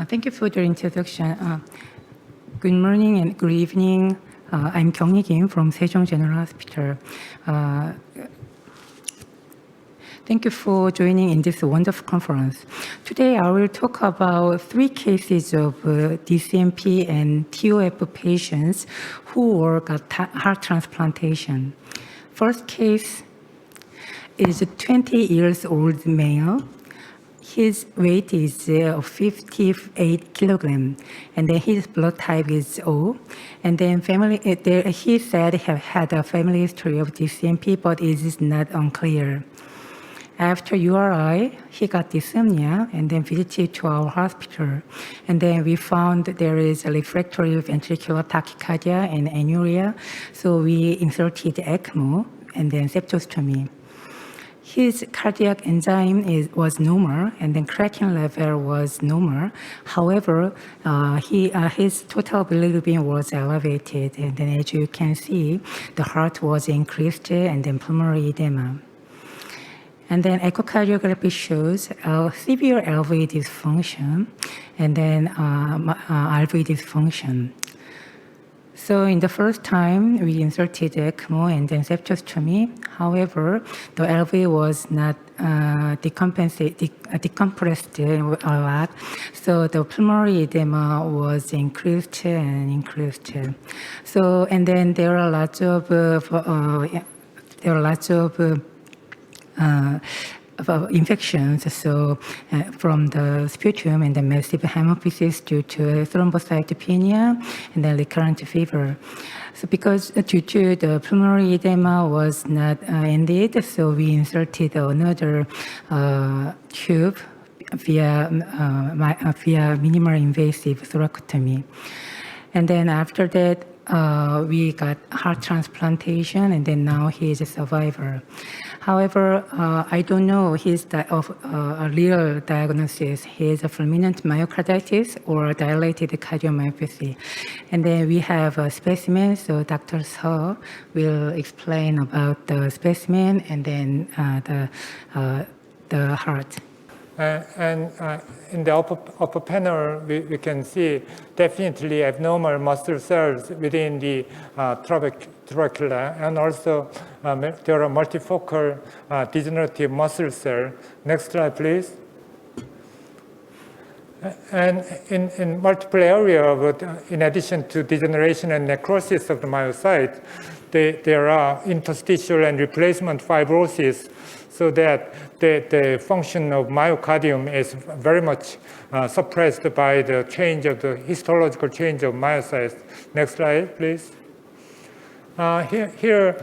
Thank you for the introduction. Good morning and good evening. I'm Kyung from Sejong General Hospital. Thank you for joining in this wonderful conference. Today I will talk about 3 cases of DCMP and TOF patients who got heart transplantation. First case is a 20 years old male. His weight is 58 kilograms, and then his blood type is O. And then he said he had a family history of DCMP, but it is not unclear. After URI, he got dyspnea and then visited to our hospital. And then we found there is a refractory ventricular tachycardia and anuria. So we inserted ECMO and then septostomy. His cardiac enzyme was normal, and then creatinine level was normal. However, his total bilirubin was elevated, and then as you can see, the heart was increased, and then pulmonary edema. And then echocardiography shows severe LV dysfunction, and then RV dysfunction. So in the first time, we inserted ECMO and then septostomy. However, the LV was not decompressed a lot. So the pulmonary edema was increased and increased. So, and then there are lots of infections, so from the sputum and the massive hemoptysis due to thrombocytopenia and then recurrent fever. So because due to the pulmonary edema was not ended, so we inserted another tube via minimal invasive thoracotomy. And then after that, we got heart transplantation, and then now he is a survivor. However, I don't know his real diagnosis. He is a fulminant myocarditis or dilated cardiomyopathy. And then we have a specimen, so Dr. Seo will explain about the specimen and then the heart. In the upper panel, we can see definitely abnormal muscle cells within the trabecula, and also there are multifocal degenerative muscle cells. Next slide, please. And in multiple areas, in addition to degeneration and necrosis of the myocytes, there are interstitial and replacement fibrosis, so that the function of myocardium is very much suppressed by the change of the histological change of myocytes. Next slide, please. Here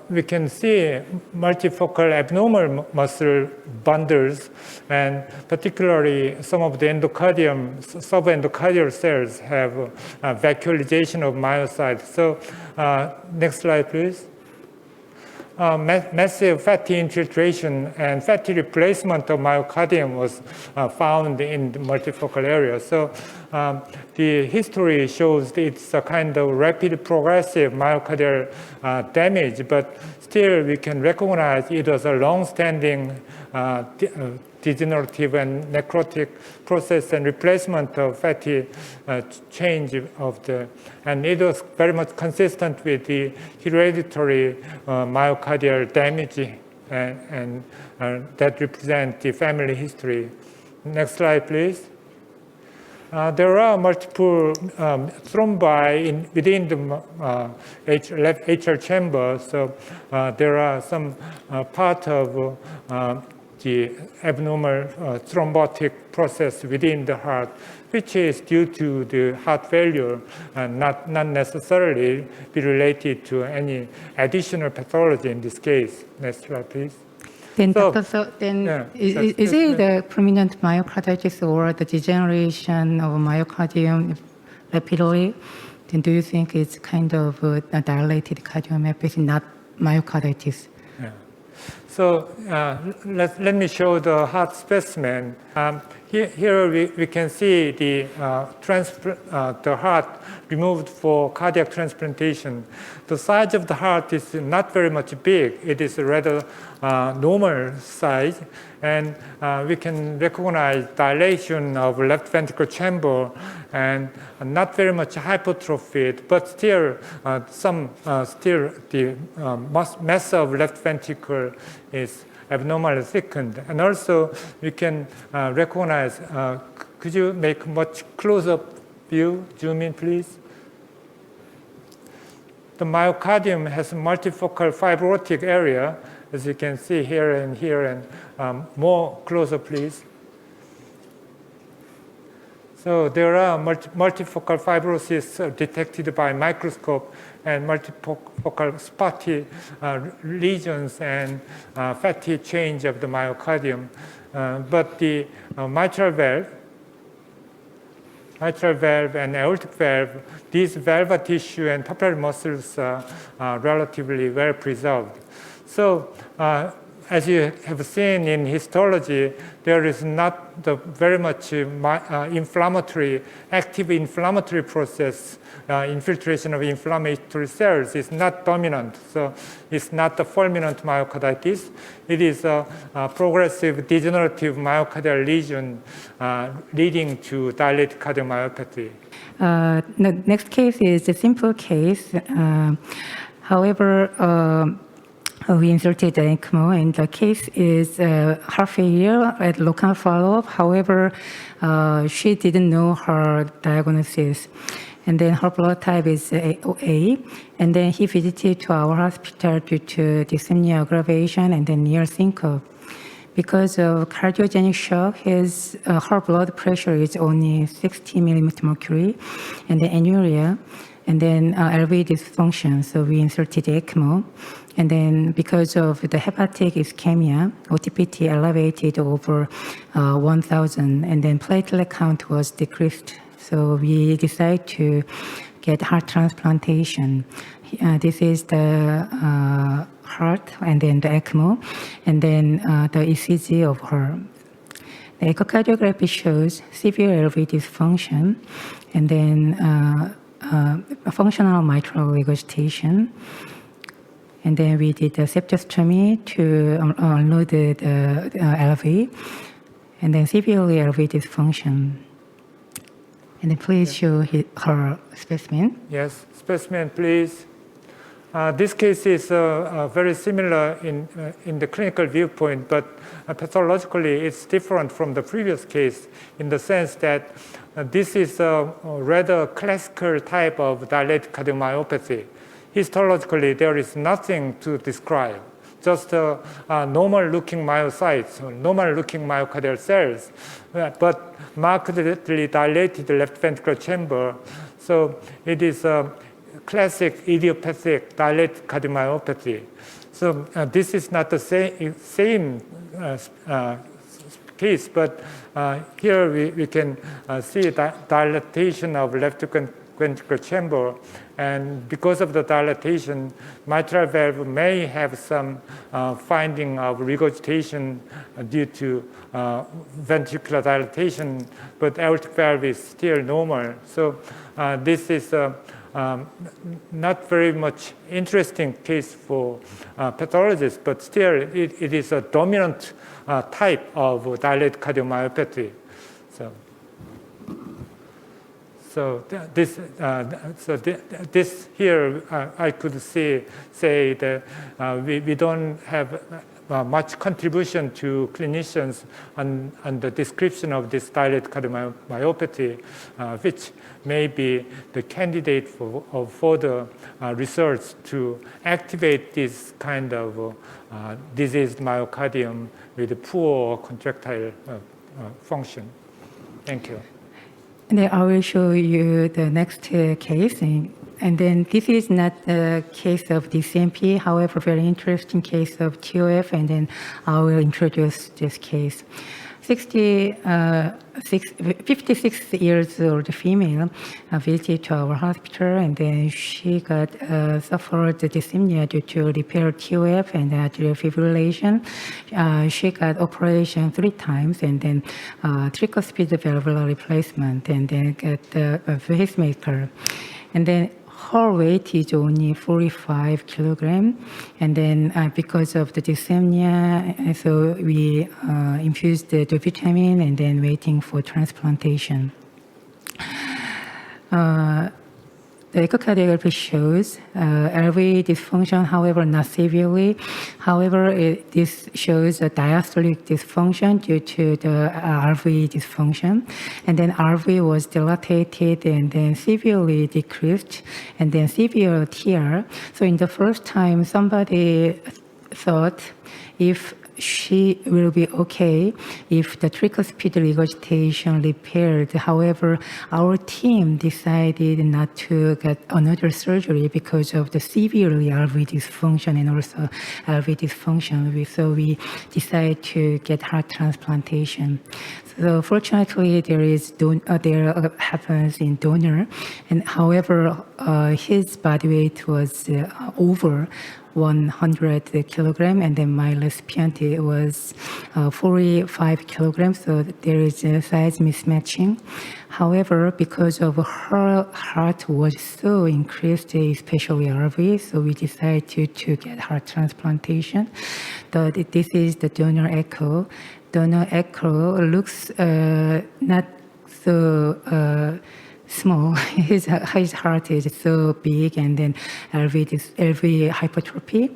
we can see multifocal abnormal muscle bundles, and particularly some of the endocardium, subendocardial cells have vacuolization of myocytes. So next slide, please. Massive fatty infiltration and fatty replacement of myocardium was found in the multifocal area. So the history shows that it's a kind of rapid progressive myocardial damage, but still we can recognize it as a long-standing degenerative and necrotic process and replacement of fatty change of and it was very much consistent with the hereditary myocardial damage and that represent the family history. Next slide, please. There are multiple thrombi within the left atrial chamber, so there are some part of the abnormal thrombotic process within the heart, which is due to the heart failure and not necessarily be related to any additional pathology in this case. Next slide, please. Then, Dr. So, is it the prominent myocarditis or the degeneration of myocardium rapidly? Then do you think it's kind of a dilated cardiomyopathy, not myocarditis? So let me show the heart specimen. Here we can see the heart removed for cardiac transplantation. The size of the heart is not very much big. It is a rather normal size, and we can recognize dilation of left ventricle chamber and not very much hypertrophied, but still the mass of left ventricle is abnormally thickened. And also we can recognize, could you make much close-up view, zoom in please? The myocardium has multifocal fibrotic area, as you can see here, and more close-up please. So there are multifocal fibrosis detected by microscope and multifocal spotty lesions and fatty change of the myocardium. But the mitral valve and aortic valve, these valvular tissue and papillary muscles are relatively well preserved. So as you have seen in histology, there is not the very much active inflammatory process. Infiltration of inflammatory cells is not dominant. So it's not a fulminant myocarditis. It is a progressive degenerative myocardial lesion leading to dilated cardiomyopathy. The next case is a simple case. However, we inserted the ECMO, and the case is half a year at local follow-up. However, she didn't know her diagnosis. And then her blood type is A. And then he visited to our hospital due to dyspnea aggravation and then near syncope. Because of cardiogenic shock, her blood pressure is only 60 millimeter mercury, and then anuria, and then LV dysfunction. So we inserted ECMO. And then because of the hepatic ischemia, OTPT elevated over 1,000, and then platelet count was decreased. So we decided to get heart transplantation. This is the heart, and then the ECMO, and then the ECG of her. The echocardiography shows severe LV dysfunction, and then functional mitral regurgitation. And then we did a septostomy to unload the LV, and then severely LV dysfunction. And then please show her specimen. Yes, specimen, please. This case is very similar in the clinical viewpoint, but pathologically it's different from the previous case in the sense that this is a rather classical type of dilated cardiomyopathy. Histologically, there is nothing to describe, just normal-looking myocytes, normal-looking myocardial cells, but markedly dilated left ventricular chamber. So it is a classic idiopathic dilated cardiomyopathy. So this is not the same case, but here we can see dilatation of left ventricular chamber. And because of the dilatation, mitral valve may have some finding of regurgitation due to ventricular dilatation, but aortic valve is still normal. So this is not very much interesting case for pathologists, but still it is a dominant type of dilated cardiomyopathy. So this here, I could say that we don't have much contribution to clinicians on the description of this dilated cardiomyopathy, which may be the candidate for further research to activate this kind of diseased myocardium with poor contractile function. Thank you. And then I will show you the next case. And then this is not the case of DCMP, however, very interesting case of TOF, and then I will introduce this case. 56 years old female visited to our hospital, and then she got suffered dyspnea due to repaired TOF and atrial fibrillation. She got operation 3 times, and then tricuspid valvular replacement, and then got a pacemaker. And then her weight is only 45 kilograms, and then because of the dyspnea, so we infused the vitamin and then waiting for transplantation. The echocardiography shows LV dysfunction, however, not severely. However, this shows a diastolic dysfunction due to the RV dysfunction. And then RV was dilated and then severely decreased, and then severe TR. So in the first time, somebody thought if she will be okay if the tricuspid regurgitation repaired. However, our team decided not to get another surgery because of the severely RV dysfunction and also LV dysfunction. So we decided to get heart transplantation. So fortunately, there happens in donor, and however, his body weight was over 100 kilograms, and then my recipient was 45 kilograms, so there is a size mismatching. However, because of her heart was so increased, especially RV, so we decided to get heart transplantation. This is the donor echo. Donor echo looks not so small. His heart is so big, and then LV hypertrophy.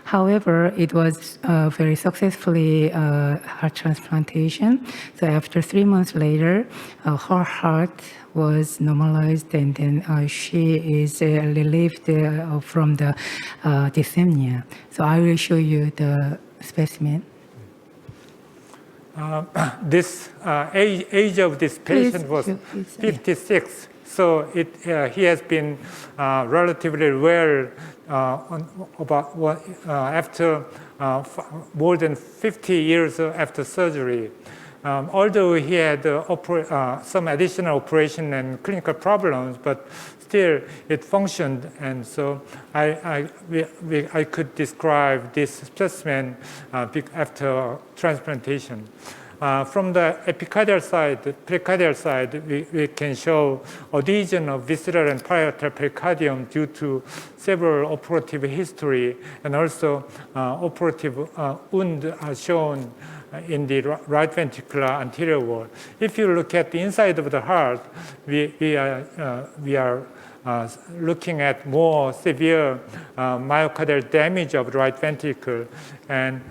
However, it was very successfully heart transplantation. So after 3 months later, her heart was normalized, and then she is relieved from the dyspnea. So I will show you the specimen. This age of this patient was 56, so he has been relatively well after more than 50 years after surgery. Although he had some additional operation and clinical problems, but still it functioned, and so I could describe this specimen after transplantation. From the epicardial side, pericardial side, we can show adhesion of visceral and parietal pericardium due to several operative history, and also operative wound are shown in the right ventricular anterior wall. If you look at the inside of the heart, we are looking at more severe myocardial damage of the right ventricle, and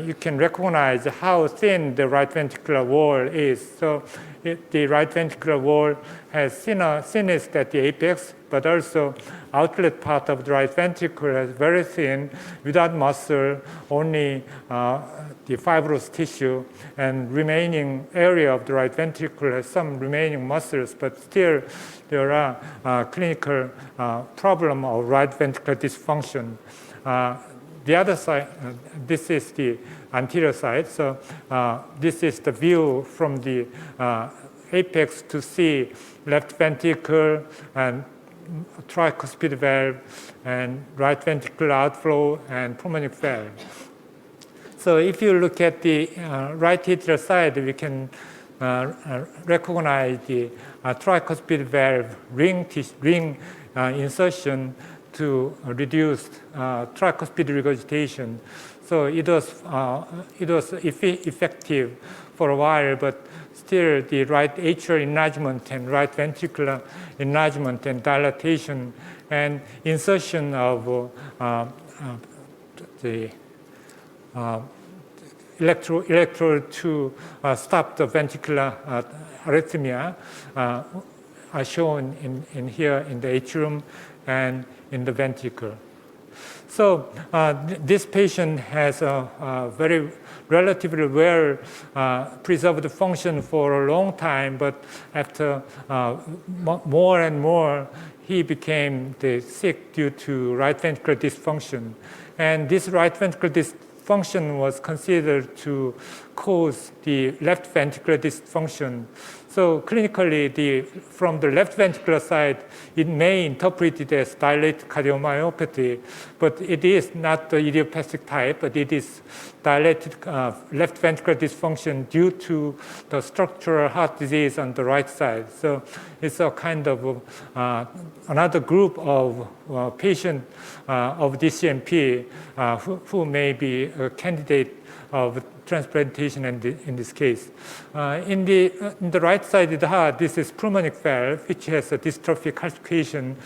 you can recognize how thin the right ventricular wall is. So the right ventricular wall has thinnest at the apex, but also outlet part of the right ventricle is very thin, without muscle, only the fibrous tissue, and remaining area of the right ventricle has some remaining muscles, but still there are clinical problem of right ventricular dysfunction. The other side, this is the anterior side, so this is the view from the apex to see left ventricle and tricuspid valve and right ventricular outflow and pulmonary valve. So if you look at the right atrial side, we can recognize the tricuspid valve ring insertion to reduce tricuspid regurgitation. So it was effective for a while, but still the right atrial enlargement and right ventricular enlargement and dilatation and insertion of the electrode to stop the ventricular arrhythmia are shown in here in the atrium and in the ventricle. So this patient has a very relatively well preserved function for a long time, but after more and more, he became sick due to right ventricular dysfunction. And this right ventricular function was considered to cause the left ventricular dysfunction. So clinically, from the left ventricular side, it may interpret it as dilated cardiomyopathy, but it is not the idiopathic type, but it is dilated left ventricular dysfunction due to the structural heart disease on the right side. So it's a kind of another group of patients of DCMP who may be a candidate of transplantation in this case. In the right side of the heart, this is pulmonic valve, which has a dystrophic calcification.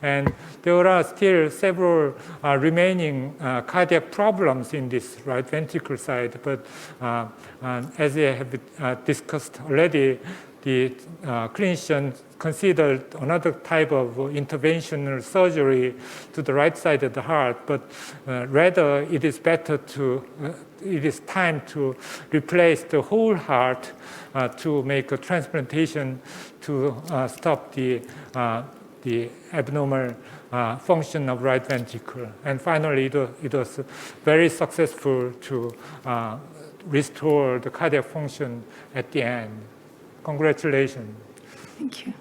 And there are still several remaining cardiac problems in this right ventricle side. But as I have discussed already, the clinician considered another type of interventional surgery to the right side of the heart, but rather it is time to replace the whole heart to make a transplantation to stop the abnormal function of right ventricle. And finally, it was very successful to restore the cardiac function at the end. Congratulations. Thank you.